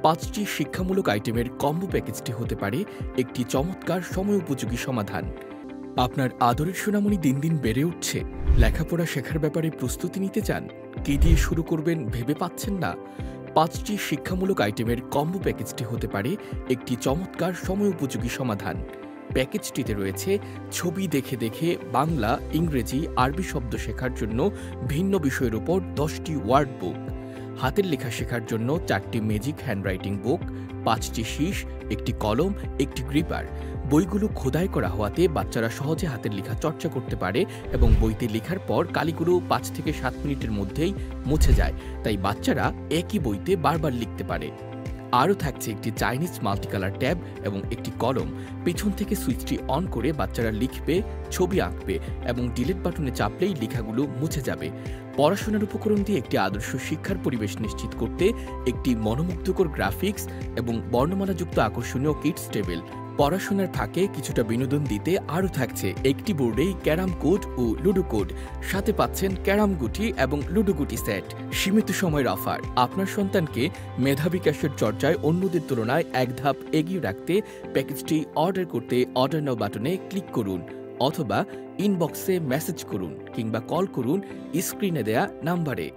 5টি শিক্ষামূলক আইটেমের কম্বো প্যাকেজটি হতে পারে একটি চমৎকার সময়োপযোগী সমাধান। আপনার আদরের সোনামণি দিন দিন বেড়ে উঠছে, লেখাপড়া শেখার ব্যাপারে প্রস্তুতি নিতে চান, কি দিয়ে শুরু করবেন ভেবে পাচ্ছেন না? 5টি শিক্ষামূলক আইটেমের কম্বো প্যাকেজটি হতে পারে একটি চমৎকার সময়োপযোগী সমাধান। প্যাকেজটিতে রয়েছে ছবি দেখে দেখে বাংলা, ইংরেজি, আরবি শব্দ শেখার জন্য ভিন্ন বিষয়ের উপর 10টি ওয়ার্ড বুক, হাতের লেখা শেখার জন্য 4টি ম্যাজিক হ্যান্ডরাইটিং বুক, 5টি শীষ, একটি কলম, একটি গ্রিপার। বইগুলো খোদাই করা হওয়াতে বাচ্চারা সহজে হাতের লেখা চর্চা করতে পারে এবং বইতে লেখার পর কালিগুলো 5 থেকে 7 মিনিটের মধ্যেই মুছে যায়, তাই বাচ্চারা একই বইতে বারবার লিখতে পারে। আরও থাকছে একটি চাইনিজ মাল্টিকালার ট্যাব এবং একটি কলম। পিছন থেকে সুইচটি অন করে বাচ্চারা লিখবে, ছবি আঁকবে এবং ডিলিট বাটনে চাপলেই লেখাগুলো মুছে যাবে। পড়াশোনার উপকরণ দিয়ে একটি আদর্শ শিক্ষার পরিবেশ নিশ্চিত করতে একটি মনোমুগ্ধকর গ্রাফিক্স এবং বর্ণমালাযুক্ত আকর্ষণীয় কিডস টেবিল। পড়াশোনার ফাঁকে কিছুটা বিনোদন দিতে আরও থাকছে একটি বোর্ডেই ক্যারাম কোড ও লুডো কোড, সাথে পাচ্ছেন ক্যারাম গুটি এবং লুডো গুটি সেট। সীমিত সময়ের অফার। আপনার সন্তানকে মেধা বিকাশের চর্চায় অন্যদের তুলনায় এক ধাপ এগিয়ে রাখতে প্যাকেজটি অর্ডার করতে অর্ডার নাও বাটনে ক্লিক করুন অথবা ইনবক্সে মেসেজ করুন কিংবা কল করুন স্ক্রিনে দেয়া নাম্বারে।